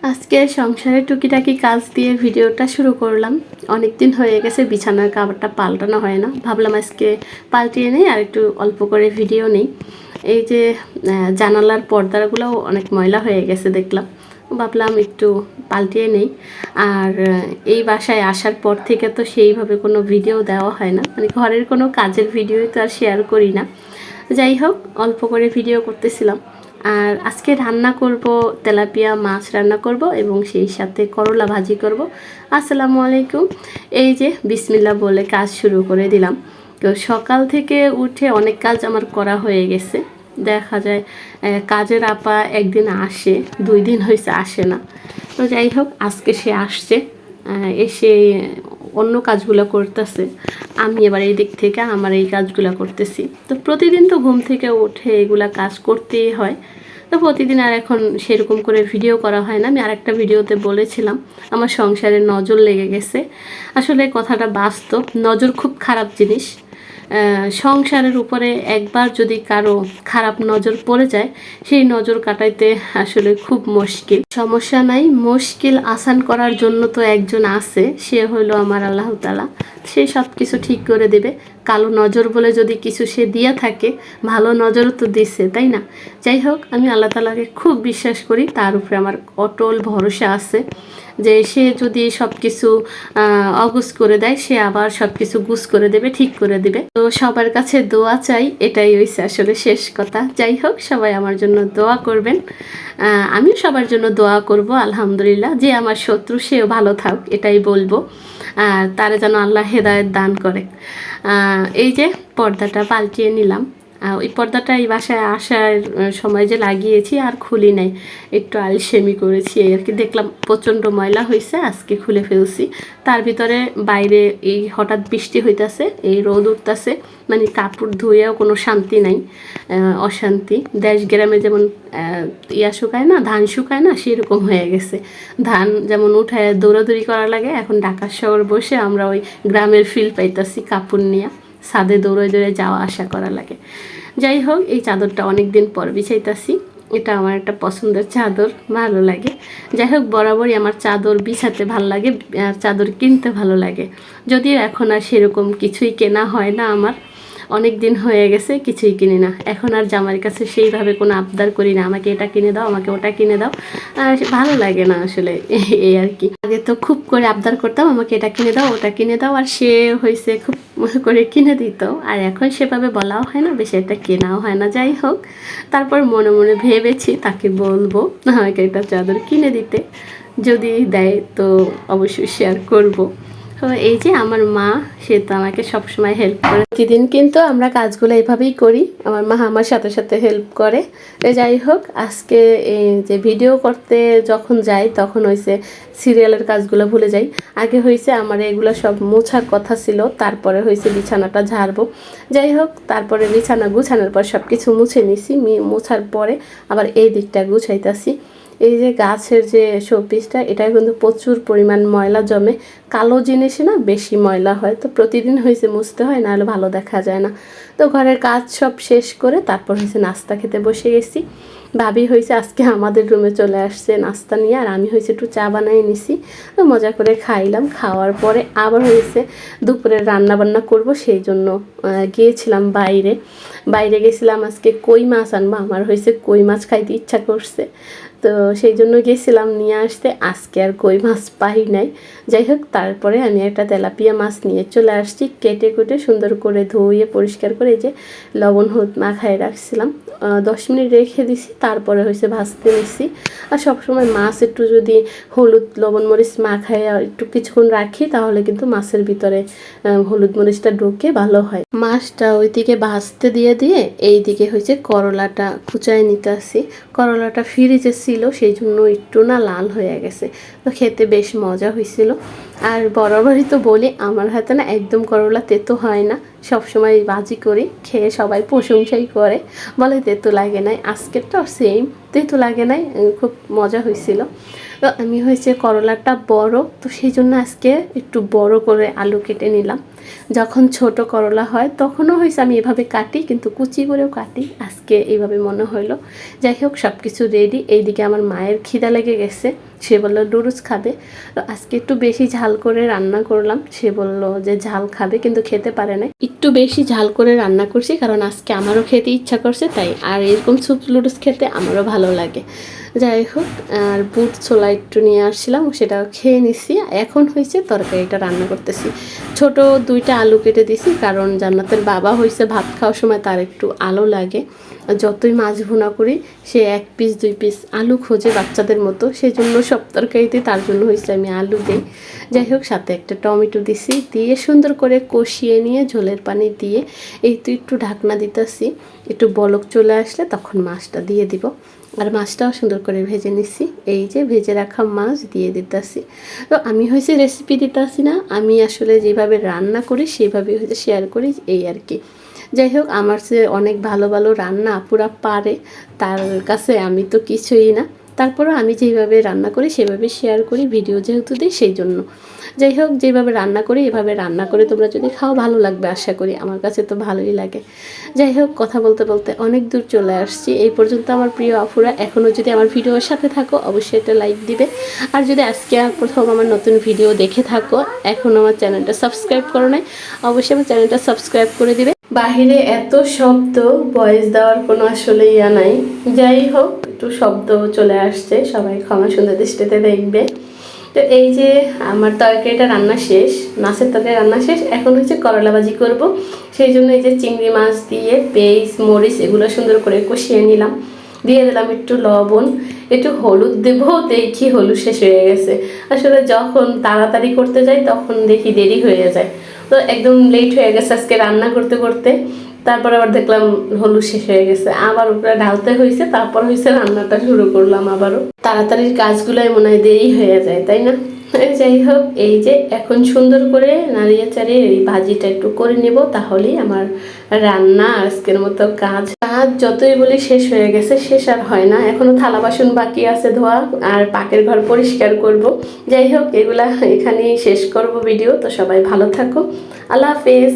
আজকে সংসারের টুকিটাকি কাজ দিয়ে ভিডিওটা শুরু করলাম। অনেক দিন হয়ে গেছে বিছানার কাভারটা পাল্টানো হয় না, ভাবলাম আজকে পাল্টিয়ে নেই আর একটু অল্প করে ভিডিও নেই। এই যে জানালার পর্দাগুলোও অনেক ময়লা হয়ে গেছে দেখলাম, ভাবলাম একটু পাল্টিয়ে নেই। আর এই বাসায় আসার পর থেকে তো সেইভাবে কোনো ভিডিও দেওয়া হয় না, মানে ঘরের কোনো কাজের ভিডিও তো আর শেয়ার করি না। যাই হোক, অল্প করে ভিডিও করতেছিলাম। আর আজকে রান্না করব তেলাপিয়া মাছ রান্না করব এবং সেই সাথে করলা ভাজি করব। আসসালামু আলাইকুম। এই যে বিসমিল্লাহ বলে কাজ শুরু করে দিলাম। তো সকাল থেকে উঠে অনেক কাজ আমার করা হয়ে গেছে। দেখা যায় কাজের আপা একদিন আসে, 2 দিন হয়েছে আসে না। তো যাই হোক, আজকে সে আসছে, এসে অন্য কাজগুলো করতেছে। আমি এবার এই দিক থেকে আমার এই কাজগুলো করতেছি। তো প্রতিদিন তো ঘুম থেকে উঠে এগুলা কাজ করতেই হয়। তো প্রতিদিন আর এখন সেরকম করে ভিডিও করা হয় না। আমি আরেকটা ভিডিওতে বলেছিলাম আমার সংসারে নজর লেগে গেছে। আসলে কথাটা বাস্তব, নজর খুব খারাপ জিনিস। সংসারের উপরে একবার যদি কারো খারাপ নজর পড়ে যায়, সেই নজর কাটাইতে আসলে খুব মুশকিল। সমস্যা নাই, মুশকিল আসান করার জন্য তো একজন আছে, সে হলো আমার আল্লাহ তাআলা। সে সব কিছু ঠিক করে দেবে। কালো নজর বলে যদি কিছু সে দিয়ে থাকে, ভালো নজরও তো দিচ্ছে, তাই না? যাই হোক, আমি আল্লাহ তাআলাকে খুব বিশ্বাস করি, তার উপরে আমার অটল ভরসা আছে যে সে যদি সব কিছু অগুছ করে দেয়, সে আবার সব কিছু গুছ করে দেবে, ঠিক করে দেবে। তো সবার কাছে দোয়া চাই, এটাই হয়েছে আসলে শেষ কথা। যাই হোক, সবাই আমার জন্য দোয়া করবেন। আমিও সবার জন্য দোয়া করব। আলহামদুলিল্লাহ, যে আমার শত্রু সেও ভালো থাক, এটাই বলবো। তারে যেন আল্লাহ হেদায়েত দান করে। এই যে পর্দাটা পাল্টিয়ে নিলাম। ওই পর্দাটা এই বাসায় আসার সময় যে লাগিয়েছি আর খুলি নাই, একটু আলসেমি করেছি এই আর কি। দেখলাম প্রচণ্ড ময়লা হয়েছে, আজকে খুলে ফেলছি। তার ভিতরে বাইরে এই হঠাৎ বৃষ্টি হইতাছে, এই রোদ উঠতেছে, মানে কাপড় ধুয়েও কোনো শান্তি নাই, অশান্তি। দেশ গ্রামে যেমন ইয়া শুকায় না, ধান শুকায় না, সেরকম হয়ে গেছে। ধান যেমন উঠায় দৌড়াদৌড়ি করা লাগে, এখন ঢাকার শহর বসে আমরা ওই গ্রামের ফিল পাইতাছি। কাপড় নিয়ে ছাদে দৌড়ে দৌড়ে যাওয়া আসা করা লাগে। যাই হোক, এই চাদরটা অনেক দিন পর বিছাইতাছি। এটা আমার একটা পছন্দের চাদর, ভালো লাগে। যাই হোক, বরাবরই আমার চাদর বিছাতে ভালো লাগে আর চাদর কিনতে ভালো লাগে। যদিও এখন আর সেরকম কিছুই কেনা হয় না আমার, অনেক দিন হয়ে গেছে কিছুই কিনি না। এখন আর জামাইয়ের কাছে সেইভাবে কোনো আবদার করি না, আমাকে এটা কিনে দাও, আমাকে ওটা কিনে দাও। ভালো লাগে না আসলে, এই আর কি। আগে তো খুব করে আবদার করতাম, আমাকে এটা কিনে দাও, ওটা কিনে দাও, আর সে হয়েছে খুব করে কিনে দিত। আর এখন সেভাবে বলাও হয় না, বেশি একটা কেনাও হয় না। যাই হোক, তারপর মনে মনে ভেবেছি তাকে বলবো আমাকে একটা চাদর কিনে দিতে। যদি দেয় তো অবশ্যই শেয়ার করব। তো এই যে আমার মা, সে তো আমাকে সবসময় হেল্প করে। প্রতিদিন কিন্তু আমরা কাজগুলো এইভাবেই করি, আমার মা আমার সাথে সাথে হেল্প করে। যাই হোক, আজকে এই যে ভিডিও করতে যখন যাই তখন হয়েছে সিরিয়ালের কাজগুলো ভুলে যাই। আগে হয়েছে আমার এগুলো সব মোছার কথা ছিল, তারপরে হয়েছে বিছানাটা ঝাড়বো। যাই হোক, তারপরে বিছানা গুছানোর পর সব কিছু মুছে নিছি। মোছার পরে আবার এই দিকটা গুছাইতাছি। এই যে গাছের যে শোপিসটা, এটা কিন্তু প্রচুর পরিমাণ ময়লা জমে। কালো জিনিসে না বেশি ময়লা হয়, তো প্রতিদিন হয়েছে মুছতে হয়, নাহলে ভালো দেখা যায় না। তো ঘরের কাজ সব শেষ করে তারপর হয়েছে নাস্তা খেতে বসে গেছি। ভাবি হয়েছে আজকে আমাদের রুমে চলে আসছে নাস্তা নিয়ে, আর আমি হয়েছে একটু চা বানিয়ে নিছি। তো মজা করে খাইলাম। খাওয়ার পরে আবার হয়েছে দুপুরে রান্না বান্না করব, সেই জন্য গিয়েছিলাম বাইরে। বাইরে গেছিলাম আজকে কই মাছ আনবো, আমার হয়েছে কই মাছ খাইতে ইচ্ছা করছে, তো সেই জন্য গেছিলাম নিয়ে আসতে। আজকে আর কই মাছ পাই নাই। যাই হোক, তারপরে আমি একটা তেলাপিয়া মাছ নিয়ে চলে আসছি। কেটে কুটে সুন্দর করে ধুয়ে পরিষ্কার করে এই যে লবণ হলুদ মাখায় রাখছিলাম, 10 মিনিট রেখে দিছি। তারপরে হয়েছে ভাজতে নিছি। আর সবসময় মাছ একটু যদি হলুদ লবণ মরিচ মাখায় একটু কিছুক্ষণ রাখি, তাহলে কিন্তু মাছের ভিতরে হলুদ মরিচটা ঢুকে ভালো হয়। মাছটা ওইদিকে ভাজতে দিয়ে দিয়ে এইদিকে হয়েছে করলাটা কুচায় নিতে আসি। করলাটা ফ্রিজে ছিল, সেই জন্য একটু না লাল হয়ে গেছে, তো খেতে বেশ মজা হয়েছিল। আর বরাবরই তো বলি আমার হাতে না একদম করলা তেতো হয় না, সবসময় ভাজি করি, খেয়ে সবাই প্রশংসাই করে, বলে তেতো লাগে নাই। আজকেরটাও সেম, তেতো লাগে নাই, খুব মজা হয়েছিল। তো আমি হয়েছে করলাটা বড়, তো সেই জন্য আজকে একটু বড় করে আলু কেটে নিলাম। যখন ছোট করলা হয় তখনও হয়েছে আমি এভাবে কাটি, কিন্তু কুচি করেও কাটি, আজকে এইভাবে মনে হইলো। যাই হোক, সব কিছু রেডি। এইদিকে আমার মায়ের খিদা লেগে গেছে, সে বললো নুডলস খাবে। তো আজকে একটু বেশি ঝাল করে রান্না করলাম, সে বলল যে ঝাল খাবে কিন্তু খেতে পারে না। একটু বেশি ঝাল করে রান্না করছি কারণ আজকে আমারও খেতে ইচ্ছা করছে তাই, আর এরকম স্যুপ নুডলস খেতে আমারও ভালো লাগে। যাই হোক, আর বুট ছোলা একটু নিয়ে আসছিলাম, সেটা খেয়ে নিছি। এখন হয়েছে তরকারিটা রান্না করতেছি। ছোট 2টা আলু কেটে দিছি কারণ জান্নাতের বাবা হয়েছে ভাত খাওয়ার সময় তার একটু আলু লাগে। যতই মাছ ভুনা করি সে 1 পিস 2 পিস আলু খোঁজে বাচ্চাদের মতো, সেই জন্য সব তরকারিতে তার জন্য হয়েছে আমি আলু দিই। যাই হোক, সাথে একটা টমেটো দিছি, দিয়ে সুন্দর করে কষিয়ে নিয়ে ঝোলের পানি দিয়ে এই তো একটু ঢাকনা দিতেছি। একটু বলক চলে আসলে তখন মাছটা দিয়ে দিব। আর মাছটাও সুন্দর করে ভেজে নিছি, এই যে ভেজে রাখা মাছ দিয়ে দিতেছি। তো আমি হয়েছে রেসিপি দিতেছি না, আমি আসলে যেভাবে রান্না করি সেভাবে হয়তো শেয়ার করি, এই আর কি। যাই হোক, আমার যে অনেক ভালো ভালো রান্না আপুরা পারে, তার কাছে আমি তো কিছুই না। তারপরও আমি যেভাবে রান্না করি সেভাবে শেয়ার করি, ভিডিও যেহেতু দিই সেই জন্য। যাই হোক, যেভাবে রান্না করি এভাবে রান্না করে তোমরা যদি খাও ভালো লাগবে আশা করি, আমার কাছে তো ভালোই লাগে। যাই হোক, কথা বলতে বলতে অনেক দূর চলে আসছি। এই পর্যন্ত আমার প্রিয় আপুরা এখনও যদি আমার ভিডিওর সাথে থাকো অবশ্যই একটা লাইক দিবে। আর যদি আজকে প্রথম আমার নতুন ভিডিও দেখে থাকো, এখনও আমার চ্যানেলটা সাবস্ক্রাইব করো নাই, অবশ্যই আমার চ্যানেলটা সাবস্ক্রাইব করে দিবে। বাহিরে এত শব্দ, ভয়েস দেওয়ার কোনো আসলে ইয়া নাই। যাই হোক, একটু শব্দ চলে আসছে, সবাই ক্ষমা সুন্দর দৃষ্টিতে দেখবে। তো এই যে আমার তরকারিটা রান্না শেষ, মাছের তরকারি রান্না শেষ, এখন হচ্ছে করলা ভাজি করব। সেই জন্য এই যে চিংড়ি মাছ দিয়ে পেঁয়াজ মরিচ এগুলো সুন্দর করে কষিয়ে নিলাম, দিয়ে দিলাম একটু লবণ, একটু হলুদ দেবো, দেখি হলুদ শেষ হয়ে গেছে। আসলে যখন তাড়াতাড়ি করতে যাই তখন দেখি দেরি হয়ে যায়, তো একদম লেট হয়ে গেছে আজকে রান্না করতে করতে। তারপর আবার দেখলাম হলুদ শেষ হয়ে গেছে, আবার উপরে ঢালতে হয়েছে, তারপর হয়েছে রান্নাটা শুরু করলাম আবারও। তাড়াতাড়ির কাজগুলোই মনে হয় দেরি হয়ে যায়, তাই না? যাই হোক, এই যে এখন সুন্দর করে নাড়িয়ে চাড়িয়ে এই ভাজিটা একটু করে নেব, তাহলেই আমার রান্না আজকের মতো কাজ যতই বলি শেষ হয়ে গেছে, শেষ আর হয় না। এখনো থালা বাসন বাকি আছে ধোয়া, আর পাকের ঘর পরিষ্কার করব। যাই হোক, এগুলা এখানেই শেষ করব ভিডিও। তো সবাই ভালো থাকো, আল্লাহ হাফেজ।